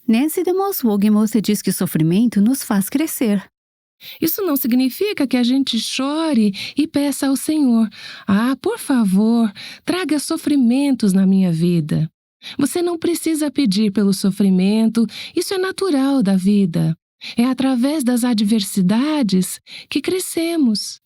Nancy DeMoss Wogemuth diz que o sofrimento nos faz crescer. Isso não significa que a gente chore e peça ao Senhor: por favor, traga sofrimentos na minha vida. Você não precisa pedir pelo sofrimento, isso é natural da vida. É através das adversidades que crescemos.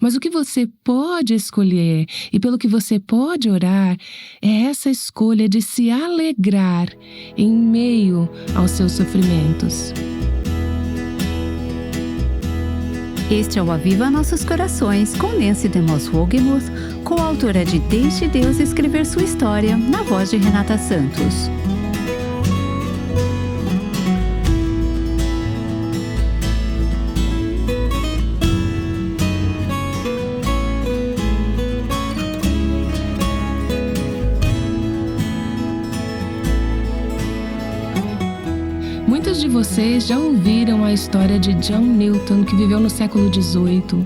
Mas o que você pode escolher e pelo que você pode orar é essa escolha de se alegrar em meio aos seus sofrimentos. Este é o Aviva Nossos Corações, com Nancy DeMoss Wogemuth, coautora de Deixe Deus Escrever Sua História, na voz de Renata Santos. Muitos de vocês já ouviram a história de John Newton, que viveu no século XVIII.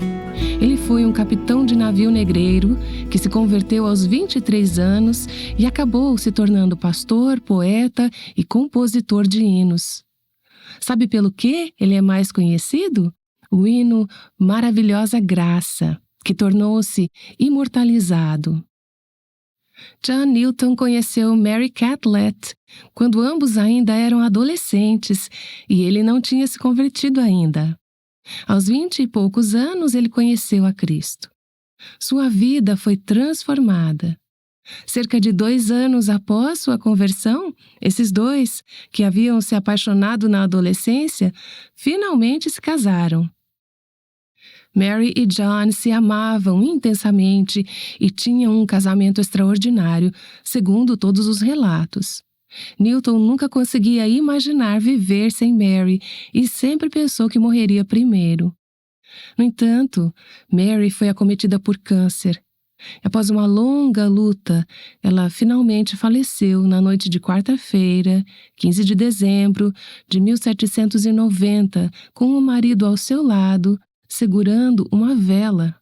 Ele foi um capitão de navio negreiro que se converteu aos 23 anos e acabou se tornando pastor, poeta e compositor de hinos. Sabe pelo que ele é mais conhecido? O hino Maravilhosa Graça, que tornou-se imortalizado. John Newton conheceu Mary Catlett quando ambos ainda eram adolescentes e ele não tinha se convertido ainda. Aos 20 e poucos anos, ele conheceu a Cristo. Sua vida foi transformada. Cerca de 2 anos após sua conversão, esses dois, que haviam se apaixonado na adolescência, finalmente se casaram. Mary e John se amavam intensamente e tinham um casamento extraordinário, segundo todos os relatos. Newton nunca conseguia imaginar viver sem Mary e sempre pensou que morreria primeiro. No entanto, Mary foi acometida por câncer. Após uma longa luta, ela finalmente faleceu na noite de quarta-feira, 15 de dezembro de 1790, com o marido ao seu lado, segurando uma vela.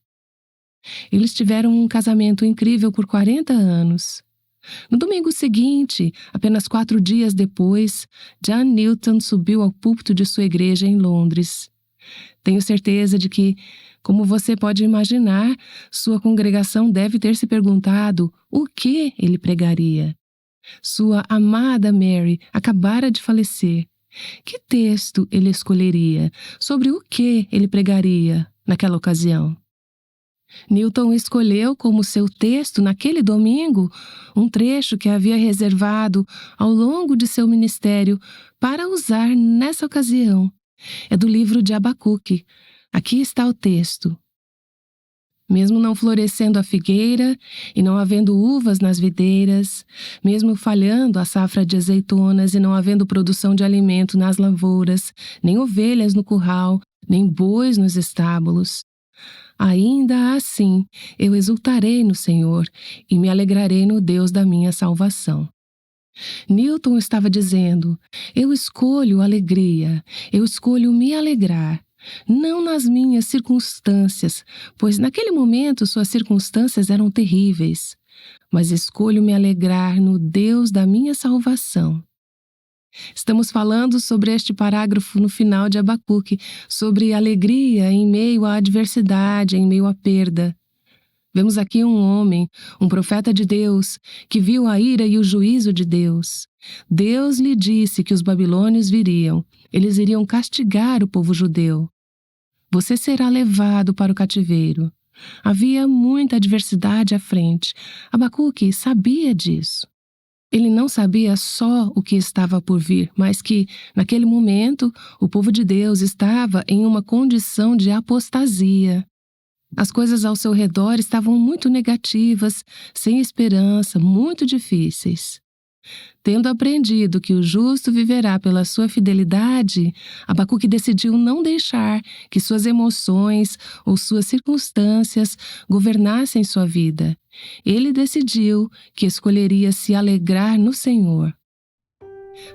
Eles tiveram um casamento incrível por 40 anos. No domingo seguinte, apenas 4 dias depois, John Newton subiu ao púlpito de sua igreja em Londres. Tenho certeza de que, como você pode imaginar, sua congregação deve ter se perguntado o que ele pregaria. Sua amada Mary acabara de falecer. Que texto ele escolheria? Sobre o que ele pregaria naquela ocasião? Newton escolheu como seu texto naquele domingo um trecho que havia reservado ao longo de seu ministério para usar nessa ocasião. É do livro de Abacuque. Aqui está o texto. Mesmo não florescendo a figueira e não havendo uvas nas videiras, mesmo falhando a safra de azeitonas e não havendo produção de alimento nas lavouras, nem ovelhas no curral, nem bois nos estábulos, ainda assim eu exultarei no Senhor e me alegrarei no Deus da minha salvação. Newton estava dizendo: eu escolho alegria, eu escolho me alegrar. Não nas minhas circunstâncias, pois naquele momento suas circunstâncias eram terríveis, mas escolho me alegrar no Deus da minha salvação. Estamos falando sobre este parágrafo no final de Abacuque, sobre alegria em meio à adversidade, em meio à perda. Vemos aqui um homem, um profeta de Deus, que viu a ira e o juízo de Deus. Deus lhe disse que os babilônios viriam, eles iriam castigar o povo judeu. Você será levado para o cativeiro. Havia muita adversidade à frente. Abacuque sabia disso. Ele não sabia só o que estava por vir, mas que, naquele momento, o povo de Deus estava em uma condição de apostasia. As coisas ao seu redor estavam muito negativas, sem esperança, muito difíceis. Tendo aprendido que o justo viverá pela sua fidelidade, Abacuque decidiu não deixar que suas emoções ou suas circunstâncias governassem sua vida. Ele decidiu que escolheria se alegrar no Senhor.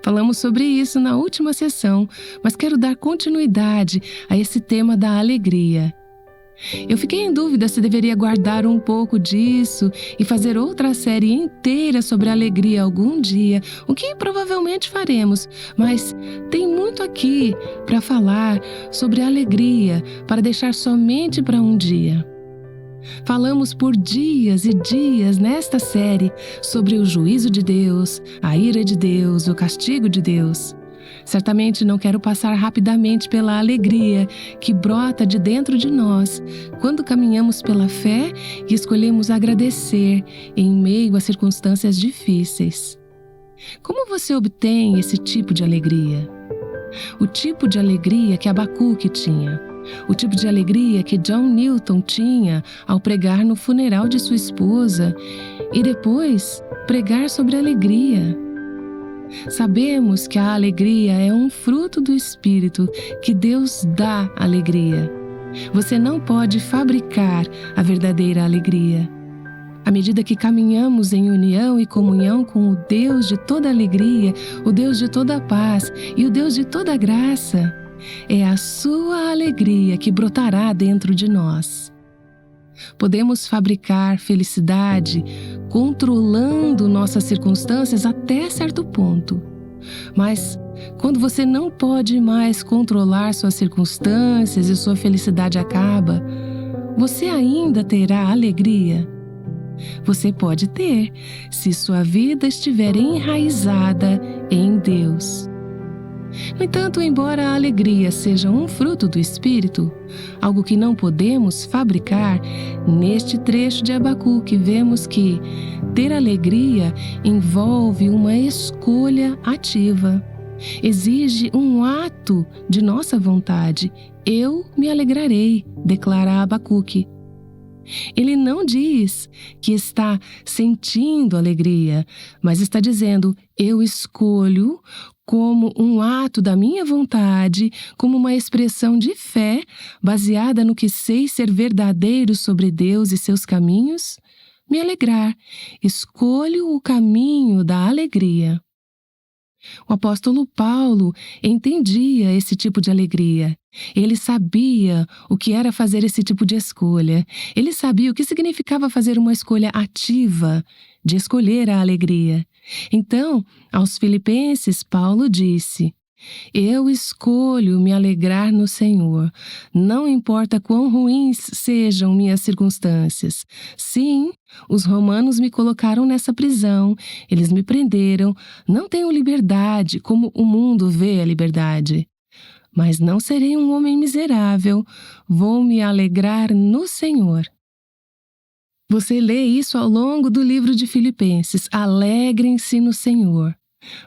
Falamos sobre isso na última sessão, mas quero dar continuidade a esse tema da alegria. Eu fiquei em dúvida se deveria guardar um pouco disso e fazer outra série inteira sobre alegria algum dia, o que provavelmente faremos, mas tem muito aqui para falar sobre alegria, para deixar somente para um dia. Falamos por dias e dias nesta série sobre o juízo de Deus, a ira de Deus, o castigo de Deus. Certamente não quero passar rapidamente pela alegria que brota de dentro de nós quando caminhamos pela fé e escolhemos agradecer em meio a circunstâncias difíceis. Como você obtém esse tipo de alegria? O tipo de alegria que Abacuque tinha. O tipo de alegria que John Newton tinha ao pregar no funeral de sua esposa e depois pregar sobre alegria. Sabemos que a alegria é um fruto do Espírito, que Deus dá alegria. Você não pode fabricar a verdadeira alegria. À medida que caminhamos em união e comunhão com o Deus de toda alegria, o Deus de toda paz e o Deus de toda graça, é a sua alegria que brotará dentro de nós. Podemos fabricar felicidade controlando nossas circunstâncias até certo ponto. Mas quando você não pode mais controlar suas circunstâncias e sua felicidade acaba, você ainda terá alegria? Você pode ter, se sua vida estiver enraizada em Deus. No entanto, embora a alegria seja um fruto do Espírito, algo que não podemos fabricar, neste trecho de Abacuque vemos que ter alegria envolve uma escolha ativa. Exige um ato de nossa vontade. Eu me alegrarei, declara Abacuque. Ele não diz que está sentindo alegria, mas está dizendo: eu escolho como um ato da minha vontade, como uma expressão de fé baseada no que sei ser verdadeiro sobre Deus e seus caminhos, me alegrar. Escolho o caminho da alegria. O apóstolo Paulo entendia esse tipo de alegria. Ele sabia o que era fazer esse tipo de escolha. Ele sabia o que significava fazer uma escolha ativa, de escolher a alegria. Então, aos Filipenses, Paulo disse: eu escolho me alegrar no Senhor, não importa quão ruins sejam minhas circunstâncias. Sim, os romanos me colocaram nessa prisão, eles me prenderam, não tenho liberdade como o mundo vê a liberdade. Mas não serei um homem miserável, vou me alegrar no Senhor. Você lê isso ao longo do livro de Filipenses: alegrem-se no Senhor.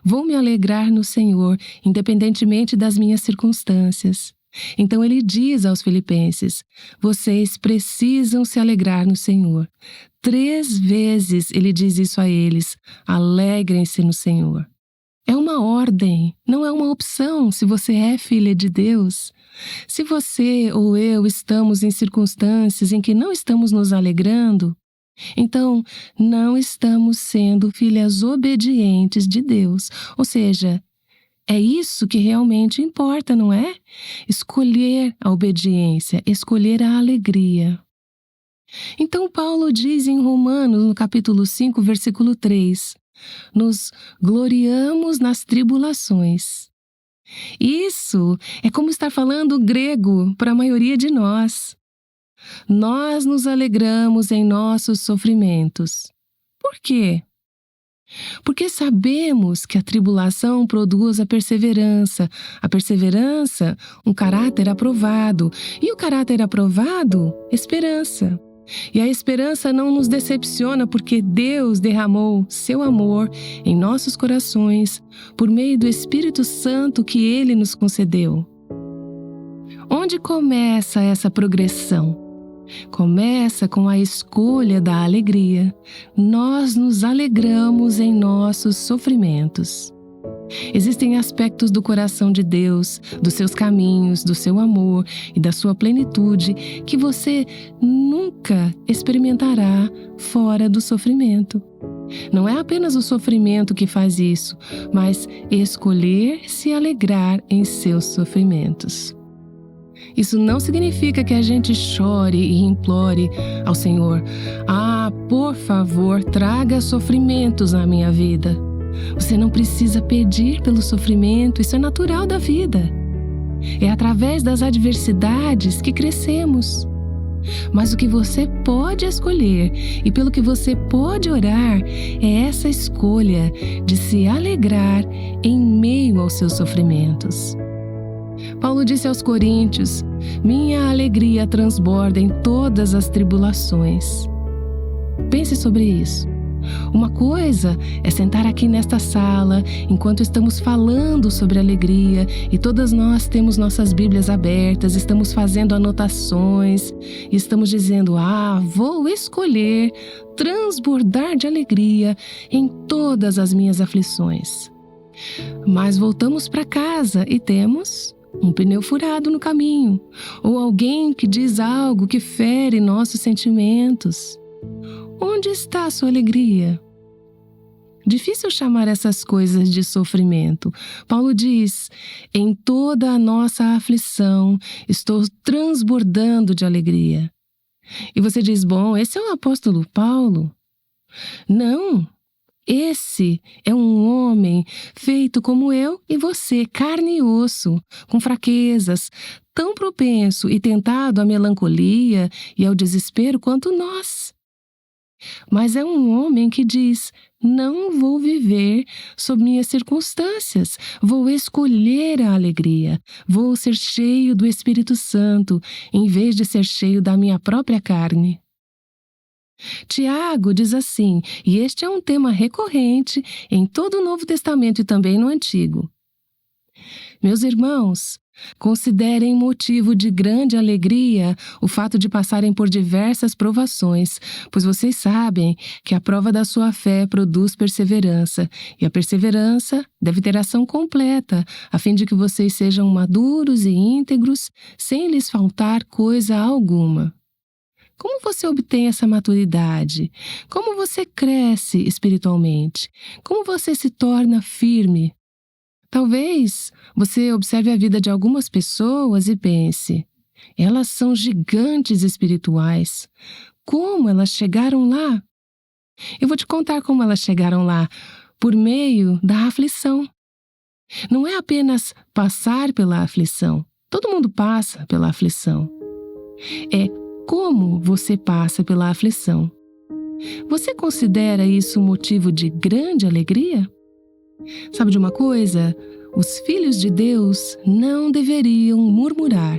Vou me alegrar no Senhor, independentemente das minhas circunstâncias. Então ele diz aos Filipenses: vocês precisam se alegrar no Senhor. 3 vezes ele diz isso a eles: alegrem-se no Senhor. É uma ordem, não é uma opção se você é filha de Deus. Se você ou eu estamos em circunstâncias em que não estamos nos alegrando, então não estamos sendo filhas obedientes de Deus. Ou seja, é isso que realmente importa, não é? Escolher a obediência, escolher a alegria. Então Paulo diz em Romanos, no capítulo 5, versículo 3, nos gloriamos nas tribulações. Isso é como estar falando grego para a maioria de nós. Nós nos alegramos em nossos sofrimentos. Por quê? Porque sabemos que a tribulação produz a perseverança, um caráter aprovado, e o caráter aprovado, esperança. E a esperança não nos decepciona porque Deus derramou seu amor em nossos corações por meio do Espírito Santo que Ele nos concedeu. Onde começa essa progressão? Começa com a escolha da alegria. Nós nos alegramos em nossos sofrimentos. Existem aspectos do coração de Deus, dos seus caminhos, do seu amor e da sua plenitude que você nunca experimentará fora do sofrimento. Não é apenas o sofrimento que faz isso, mas escolher se alegrar em seus sofrimentos. Isso não significa que a gente chore e implore ao Senhor: por favor, traga sofrimentos na minha vida. Você não precisa pedir pelo sofrimento, isso é natural da vida. É através das adversidades que crescemos. Mas o que você pode escolher e pelo que você pode orar é essa escolha de se alegrar em meio aos seus sofrimentos. Paulo disse aos Coríntios: minha alegria transborda em todas as tribulações. Pense sobre isso. Uma coisa é sentar aqui nesta sala enquanto estamos falando sobre alegria e todas nós temos nossas Bíblias abertas, estamos fazendo anotações, estamos dizendo: vou escolher transbordar de alegria em todas as minhas aflições. Mas voltamos para casa e temos um pneu furado no caminho, ou alguém que diz algo que fere nossos sentimentos. Onde está a sua alegria? Difícil chamar essas coisas de sofrimento. Paulo diz: em toda a nossa aflição, estou transbordando de alegria. E você diz: bom, esse é o apóstolo Paulo? Não, esse é um homem feito como eu e você, carne e osso, com fraquezas, tão propenso e tentado à melancolia e ao desespero quanto nós. Mas é um homem que diz: não vou viver sob minhas circunstâncias, vou escolher a alegria, vou ser cheio do Espírito Santo, em vez de ser cheio da minha própria carne. Tiago diz assim, e este é um tema recorrente em todo o Novo Testamento e também no Antigo: meus irmãos, considerem motivo de grande alegria o fato de passarem por diversas provações, pois vocês sabem que a prova da sua fé produz perseverança, e a perseverança deve ter ação completa, a fim de que vocês sejam maduros e íntegros, sem lhes faltar coisa alguma. Como você obtém essa maturidade? Como você cresce espiritualmente? Como você se torna firme? Talvez você observe a vida de algumas pessoas e pense: elas são gigantes espirituais. Como elas chegaram lá? Eu vou te contar como elas chegaram lá: por meio da aflição. Não é apenas passar pela aflição. Todo mundo passa pela aflição. É como você passa pela aflição. Você considera isso motivo de grande alegria? Sabe de uma coisa? Os filhos de Deus não deveriam murmurar.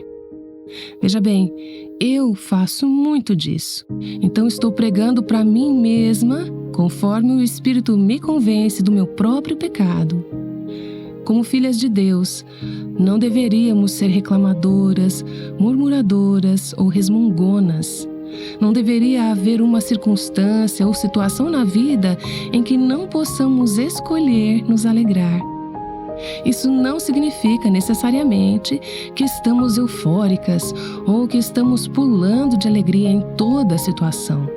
Veja bem, eu faço muito disso. Então estou pregando para mim mesma, conforme o Espírito me convence do meu próprio pecado. Como filhas de Deus, não deveríamos ser reclamadoras, murmuradoras ou resmungonas. Não deveria haver uma circunstância ou situação na vida em que não possamos escolher nos alegrar. Isso não significa necessariamente que estamos eufóricas ou que estamos pulando de alegria em toda a situação.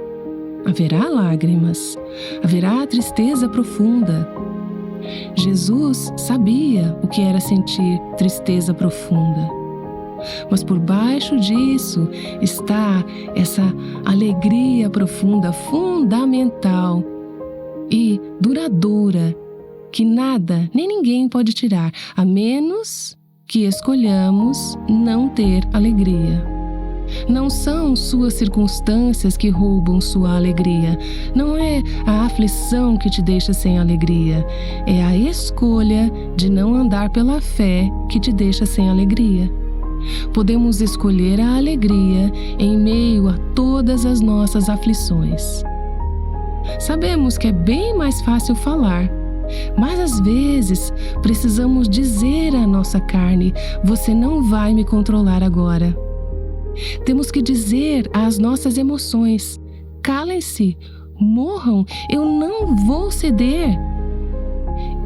Haverá lágrimas, haverá tristeza profunda. Jesus sabia o que era sentir tristeza profunda. Mas por baixo disso está essa alegria profunda, fundamental e duradoura, que nada nem ninguém pode tirar, a menos que escolhamos não ter alegria. Não são suas circunstâncias que roubam sua alegria. Não é a aflição que te deixa sem alegria. É a escolha de não andar pela fé que te deixa sem alegria. Podemos escolher a alegria em meio a todas as nossas aflições. Sabemos que é bem mais fácil falar, mas às vezes precisamos dizer à nossa carne: você não vai me controlar agora. Temos que dizer às nossas emoções: calem-se, morram, eu não vou ceder.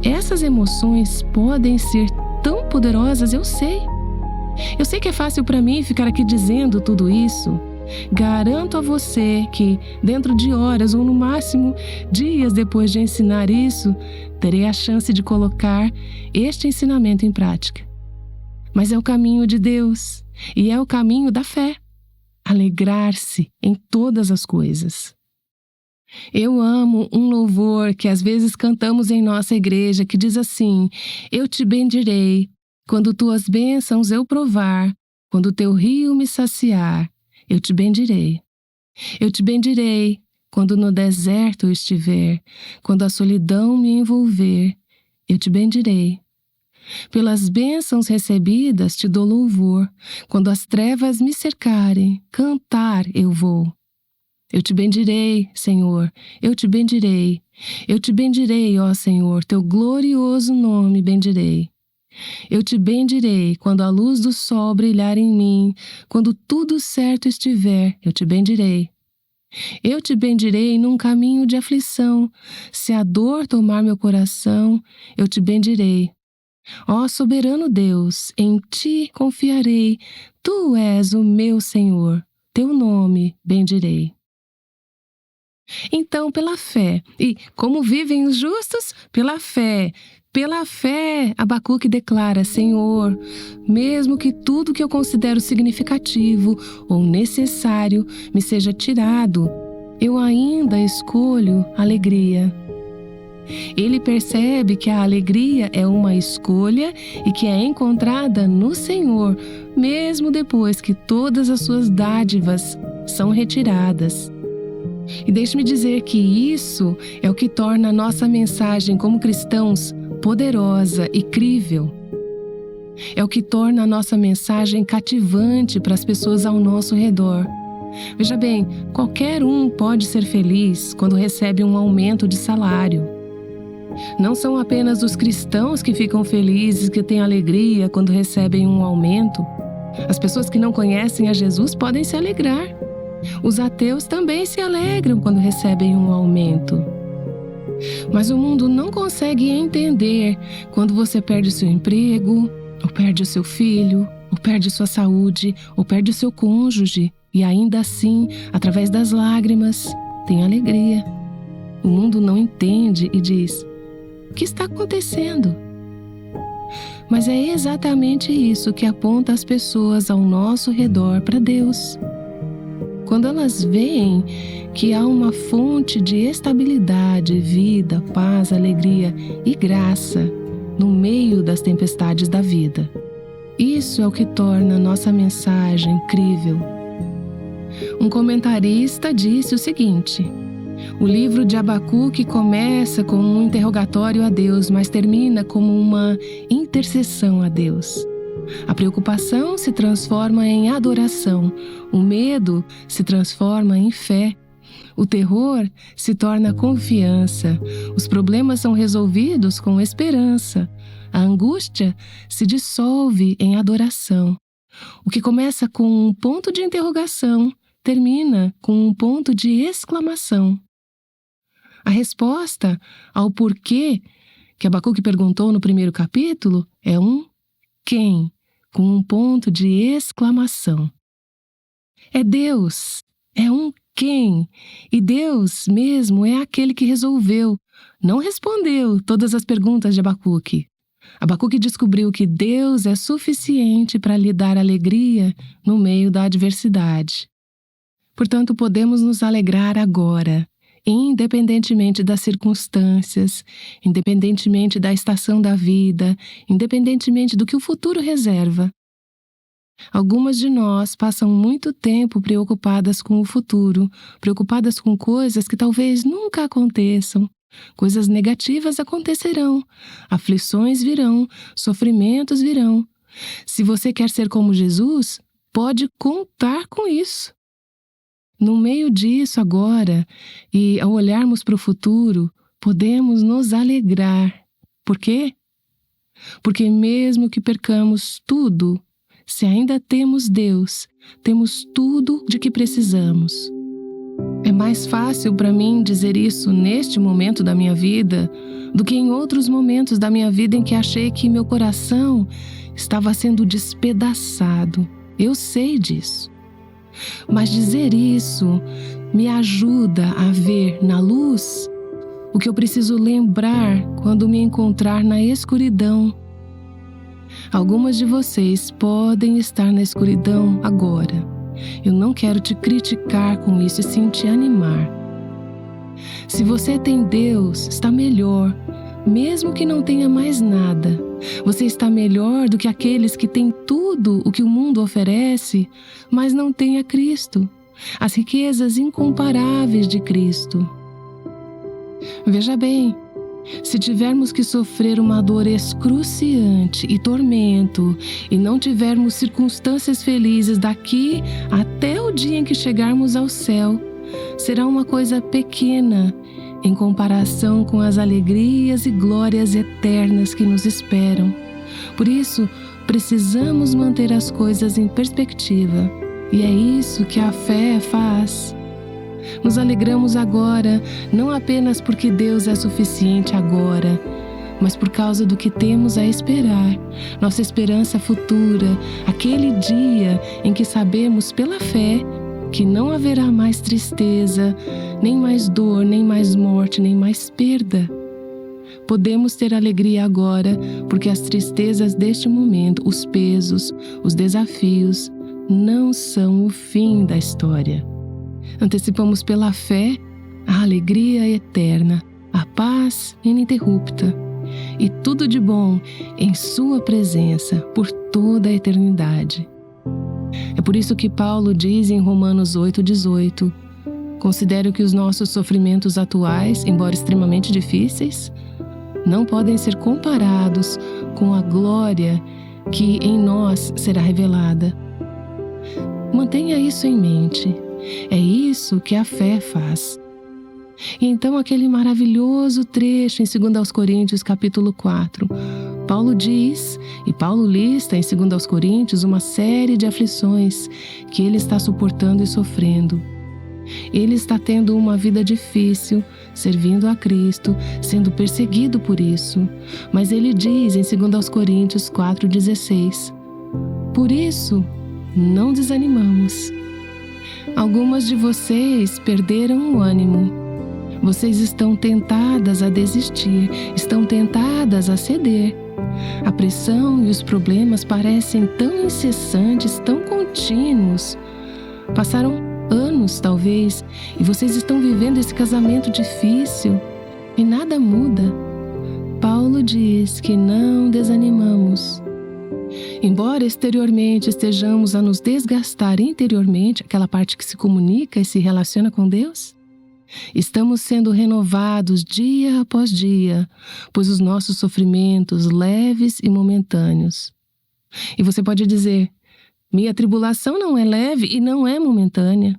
Essas emoções podem ser tão poderosas, eu sei. Eu sei que é fácil para mim ficar aqui dizendo tudo isso. Garanto a você que, dentro de horas ou no máximo dias depois de ensinar isso, terei a chance de colocar este ensinamento em prática. mas é o caminho de Deus e é o caminho da fé. Alegrar-se em todas as coisas. Eu amo um louvor que às vezes cantamos em nossa igreja que diz assim: eu te bendirei, quando tuas bênçãos eu provar, quando teu rio me saciar, eu te bendirei. Eu te bendirei, quando no deserto eu estiver, quando a solidão me envolver, eu te bendirei. Pelas bênçãos recebidas te dou louvor, quando as trevas me cercarem, cantar eu vou. Eu te bendirei, Senhor, eu te bendirei. Eu te bendirei, ó Senhor, teu glorioso nome bendirei. Eu te bendirei quando a luz do sol brilhar em mim, quando tudo certo estiver, eu te bendirei. Eu te bendirei num caminho de aflição, se a dor tomar meu coração, eu te bendirei. Ó soberano Deus, em ti confiarei, tu és o meu Senhor, teu nome bendirei. Então, pela fé, e como vivem os justos? Pela fé, Abacuque declara: Senhor, mesmo que tudo que eu considero significativo ou necessário me seja tirado, eu ainda escolho alegria. Ele percebe que a alegria é uma escolha e que é encontrada no Senhor, mesmo depois que todas as suas dádivas são retiradas. E deixe-me dizer que isso é o que torna a nossa mensagem como cristãos poderosa e crível. É o que torna a nossa mensagem cativante para as pessoas ao nosso redor. Veja bem, qualquer um pode ser feliz quando recebe um aumento de salário. Não são apenas os cristãos que ficam felizes, que têm alegria quando recebem um aumento. As pessoas que não conhecem a Jesus podem se alegrar. Os ateus também se alegram quando recebem um aumento. Mas o mundo não consegue entender quando você perde seu emprego, ou perde o seu filho, ou perde sua saúde, ou perde o seu cônjuge, e ainda assim, através das lágrimas, tem alegria. O mundo não entende e diz: o que está acontecendo? Mas é exatamente isso que aponta as pessoas ao nosso redor para Deus. Quando elas veem que há uma fonte de estabilidade, vida, paz, alegria e graça no meio das tempestades da vida. Isso é o que torna a nossa mensagem incrível. Um comentarista disse o seguinte: o livro de Abacuque começa com um interrogatório a Deus, mas termina como uma intercessão a Deus. A preocupação se transforma em adoração, o medo se transforma em fé, o terror se torna confiança, os problemas são resolvidos com esperança, a angústia se dissolve em adoração. O que começa com um ponto de interrogação termina com um ponto de exclamação. A resposta ao porquê que Abacuque perguntou no primeiro capítulo é um quem, com um ponto de exclamação. É Deus, é um quem, e Deus mesmo é aquele que resolveu, não respondeu todas as perguntas de Abacuque. Abacuque descobriu que Deus é suficiente para lhe dar alegria no meio da adversidade. Portanto, podemos nos alegrar agora, independentemente das circunstâncias, independentemente da estação da vida, independentemente do que o futuro reserva. Algumas de nós passam muito tempo preocupadas com o futuro, preocupadas com coisas que talvez nunca aconteçam. Coisas negativas acontecerão, aflições virão, sofrimentos virão. Se você quer ser como Jesus, pode contar com isso. No meio disso agora, e ao olharmos para o futuro, podemos nos alegrar. Por quê? Porque mesmo que percamos tudo, se ainda temos Deus, temos tudo de que precisamos. É mais fácil para mim dizer isso neste momento da minha vida do que em outros momentos da minha vida em que achei que meu coração estava sendo despedaçado. Eu sei disso. Mas dizer isso me ajuda a ver na luz o que eu preciso lembrar quando me encontrar na escuridão. Algumas de vocês podem estar na escuridão agora. Eu não quero te criticar com isso e sim te animar. Se você tem Deus, está melhor, mesmo que não tenha mais nada. Você está melhor do que aqueles que têm tudo o que o mundo oferece, mas não têm a Cristo, as riquezas incomparáveis de Cristo. Veja bem, se tivermos que sofrer uma dor excruciante e tormento e não tivermos circunstâncias felizes daqui até o dia em que chegarmos ao céu, será uma coisa pequena em comparação com as alegrias e glórias eternas que nos esperam. Por isso, precisamos manter as coisas em perspectiva. E é isso que a fé faz. Nos alegramos agora, não apenas porque Deus é suficiente agora, mas por causa do que temos a esperar, nossa esperança futura, aquele dia em que sabemos pela fé que não haverá mais tristeza, nem mais dor, nem mais morte, nem mais perda. Podemos ter alegria agora, porque as tristezas deste momento, os pesos, os desafios, não são o fim da história. Antecipamos pela fé a alegria eterna, a paz ininterrupta e tudo de bom em Sua presença por toda a eternidade. É por isso que Paulo diz em Romanos 8,18: considero que os nossos sofrimentos atuais, embora extremamente difíceis, não podem ser comparados com a glória que em nós será revelada. Mantenha isso em mente. É isso que a fé faz. E então aquele maravilhoso trecho em 2 Coríntios capítulo 4, Paulo diz, e Paulo lista em 2 Coríntios uma série de aflições que ele está suportando e sofrendo. Ele está tendo uma vida difícil, servindo a Cristo, sendo perseguido por isso. Mas ele diz em 2 Coríntios 4,16: por isso, não desanimamos. Algumas de vocês perderam o ânimo. Vocês estão tentadas a desistir, estão tentadas a ceder. A pressão e os problemas parecem tão incessantes, tão contínuos. Passaram anos, talvez, e vocês estão vivendo esse casamento difícil e nada muda. Paulo diz que não desanimamos. Embora exteriormente estejamos a nos desgastar interiormente, aquela parte que se comunica e se relaciona com Deus, estamos sendo renovados dia após dia, pois os nossos sofrimentos leves e momentâneos. E você pode dizer: minha tribulação não é leve e não é momentânea.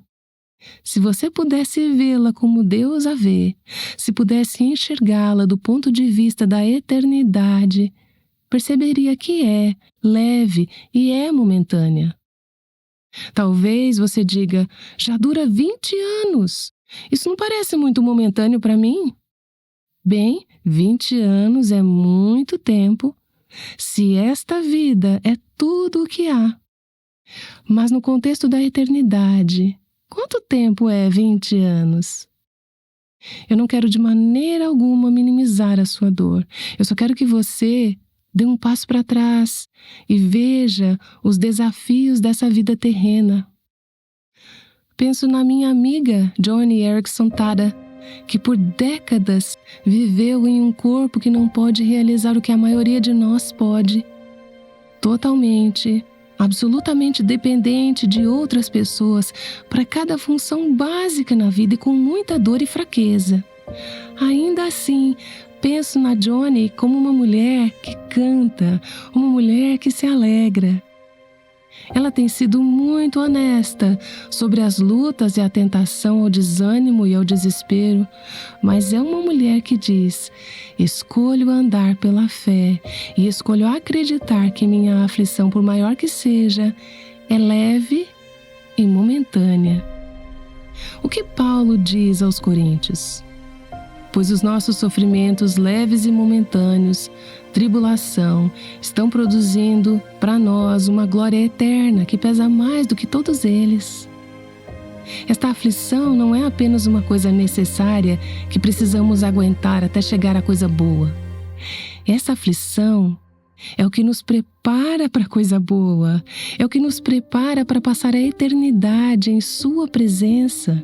Se você pudesse vê-la como Deus a vê, se pudesse enxergá-la do ponto de vista da eternidade, perceberia que é leve e é momentânea. Talvez você diga: já dura 20 anos. Isso não parece muito momentâneo para mim? Bem, 20 anos é muito tempo, se esta vida é tudo o que há. Mas no contexto da eternidade, quanto tempo é 20 anos? Eu não quero de maneira alguma minimizar a sua dor. Eu só quero que você dê um passo para trás e veja os desafios dessa vida terrena. Penso na minha amiga Joni Eareckson Tada, que por décadas viveu em um corpo que não pode realizar o que a maioria de nós pode. Totalmente, absolutamente dependente de outras pessoas para cada função básica na vida e com muita dor e fraqueza. Ainda assim, penso na Joni como uma mulher que canta, uma mulher que se alegra. Ela tem sido muito honesta sobre as lutas e a tentação ao desânimo e ao desespero, mas é uma mulher que diz: escolho andar pela fé e escolho acreditar que minha aflição, por maior que seja, é leve e momentânea. O que Paulo diz aos Coríntios? Pois os nossos sofrimentos leves e momentâneos, tribulação, estão produzindo para nós uma glória eterna que pesa mais do que todos eles. Esta aflição não é apenas uma coisa necessária que precisamos aguentar até chegar à coisa boa. Essa aflição É o que nos prepara para coisa boa. É o que nos prepara para passar a eternidade em sua presença.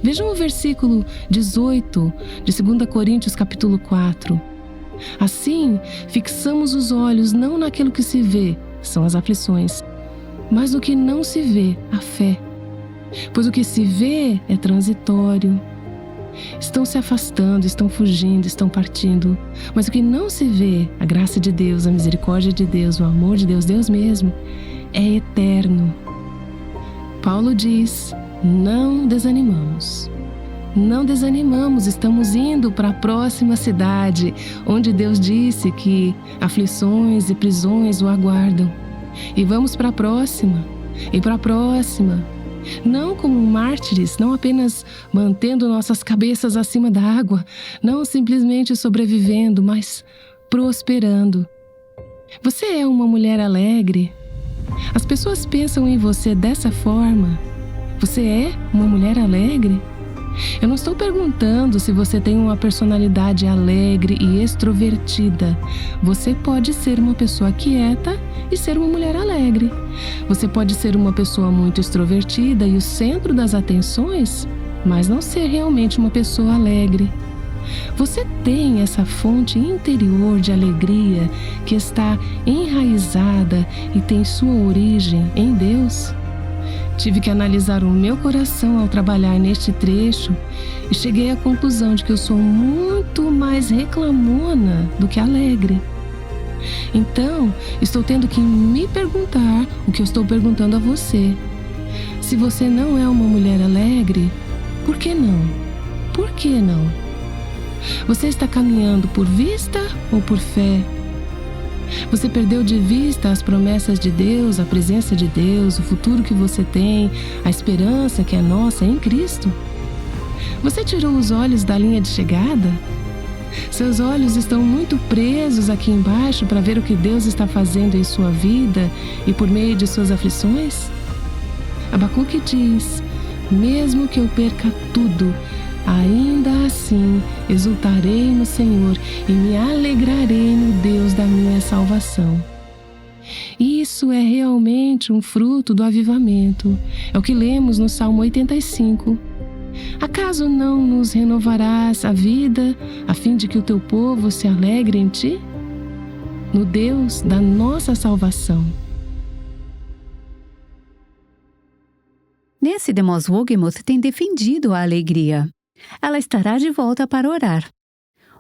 Vejam o versículo 18 de 2 Coríntios capítulo 4. Assim, fixamos os olhos não naquilo que se vê, são as aflições, mas no que não se vê, a fé. Pois o que se vê é transitório. Estão se afastando, estão fugindo, estão partindo. Mas o que não se vê, a graça de Deus, a misericórdia de Deus, o amor de Deus, Deus mesmo, é eterno. Paulo diz: não desanimamos. Não desanimamos, estamos indo para a próxima cidade, onde Deus disse que aflições e prisões o aguardam. E vamos para a próxima, e para a próxima. Não como mártires, não apenas mantendo nossas cabeças acima da água, não simplesmente sobrevivendo, mas prosperando. Você é uma mulher alegre? As pessoas pensam em você dessa forma? Você é uma mulher alegre? Eu não estou perguntando se você tem uma personalidade alegre e extrovertida. Você pode ser uma pessoa quieta e ser uma mulher alegre. Você pode ser uma pessoa muito extrovertida e o centro das atenções, mas não ser realmente uma pessoa alegre. Você tem essa fonte interior de alegria que está enraizada e tem sua origem em Deus? Tive que analisar o meu coração ao trabalhar neste trecho e cheguei à conclusão de que eu sou muito mais reclamona do que alegre. Então, estou tendo que me perguntar o que eu estou perguntando a você. Se você não é uma mulher alegre, por que não? Por que não? Você está caminhando por vista ou por fé? Você perdeu de vista as promessas de Deus, a presença de Deus, o futuro que você tem, a esperança que é nossa em Cristo? Você tirou os olhos da linha de chegada? Seus olhos estão muito presos aqui embaixo para ver o que Deus está fazendo em sua vida e por meio de suas aflições? Abacuque diz: mesmo que eu perca tudo, ainda assim exultarei no Senhor e me alegrarei no Deus da minha salvação. Isso é realmente um fruto do avivamento. É o que lemos no Salmo 85. Acaso não nos renovarás a vida a fim de que o teu povo se alegre em ti? No Deus da nossa salvação. Nancy DeMoss Wogemuth tem defendido a alegria. Ela estará de volta para orar.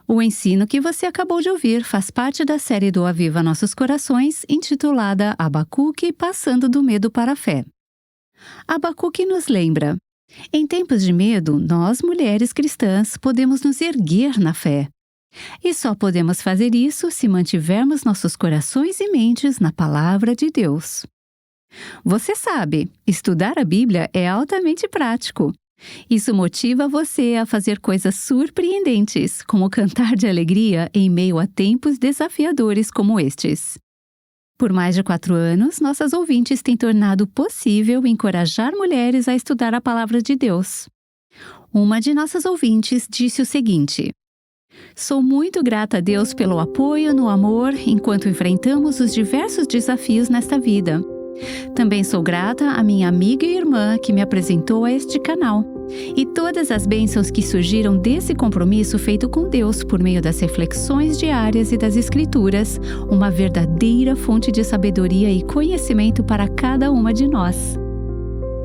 O ensino que você acabou de ouvir faz parte da série do Aviva Nossos Corações, intitulada Abacuque, Passando do Medo para a Fé. Abacuque nos lembra: em tempos de medo, nós, mulheres cristãs, podemos nos erguer na fé. E só podemos fazer isso se mantivermos nossos corações e mentes na Palavra de Deus. Você sabe, estudar a Bíblia é altamente prático. Isso motiva você a fazer coisas surpreendentes, como cantar de alegria em meio a tempos desafiadores como estes. Por mais de 4 anos, nossas ouvintes têm tornado possível encorajar mulheres a estudar a Palavra de Deus. Uma de nossas ouvintes disse o seguinte: sou muito grata a Deus pelo apoio no amor enquanto enfrentamos os diversos desafios nesta vida. Também sou grata à minha amiga e irmã que me apresentou a este canal e todas as bênçãos que surgiram desse compromisso feito com Deus por meio das reflexões diárias e das Escrituras, uma verdadeira fonte de sabedoria e conhecimento para cada uma de nós.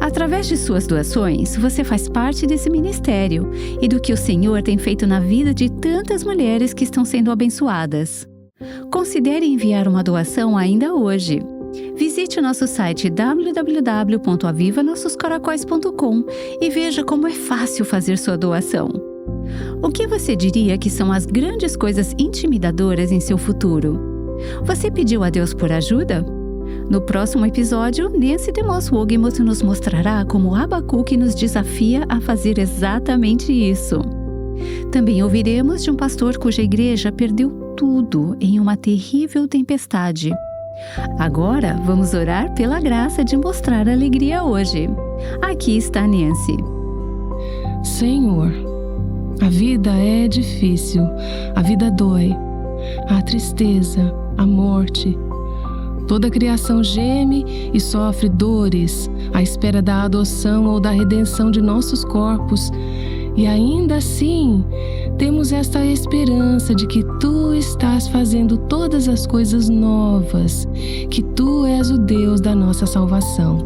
Através de suas doações, você faz parte desse ministério e do que o Senhor tem feito na vida de tantas mulheres que estão sendo abençoadas. Considere enviar uma doação ainda hoje. Visite o nosso site www.avivanossoscaracóis.com e veja como é fácil fazer sua doação. O que você diria que são as grandes coisas intimidadoras em seu futuro? Você pediu a Deus por ajuda? No próximo episódio, Nancy DeMoss Wogemuth nos mostrará como Abacuque nos desafia a fazer exatamente isso. Também ouviremos de um pastor cuja igreja perdeu tudo em uma terrível tempestade. Agora, vamos orar pela graça de mostrar alegria hoje. Aqui está Nancy. Senhor, a vida é difícil, a vida dói, há tristeza, a morte. Toda a criação geme e sofre dores à espera da adoção ou da redenção de nossos corpos. E ainda assim, temos esta esperança de que Tu estás fazendo todas as coisas novas, que Tu és o Deus da nossa salvação.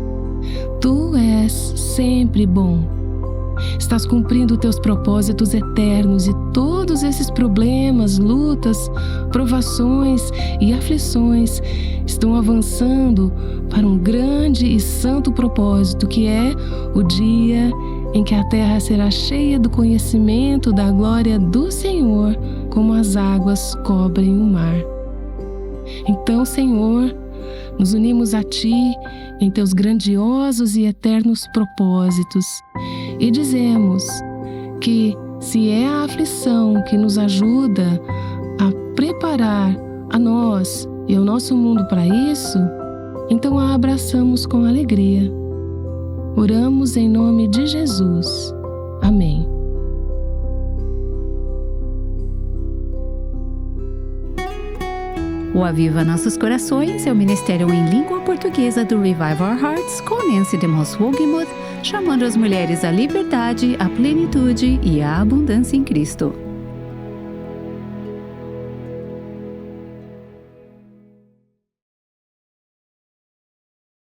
Tu és sempre bom. Estás cumprindo Teus propósitos eternos e todos esses problemas, lutas, provações e aflições estão avançando para um grande e santo propósito, que é o dia em que a terra será cheia do conhecimento da glória do Senhor, como as águas cobrem o mar. Então, Senhor, nos unimos a Ti em Teus grandiosos e eternos propósitos e dizemos que, se é a aflição que nos ajuda a preparar a nós e ao nosso mundo para isso, então a abraçamos com alegria. Oramos em nome de Jesus. Amém. O Aviva Nossos Corações é o ministério em língua portuguesa do Revive Our Hearts com Nancy DeMoss Wogemuth, chamando as mulheres à liberdade, à plenitude e à abundância em Cristo.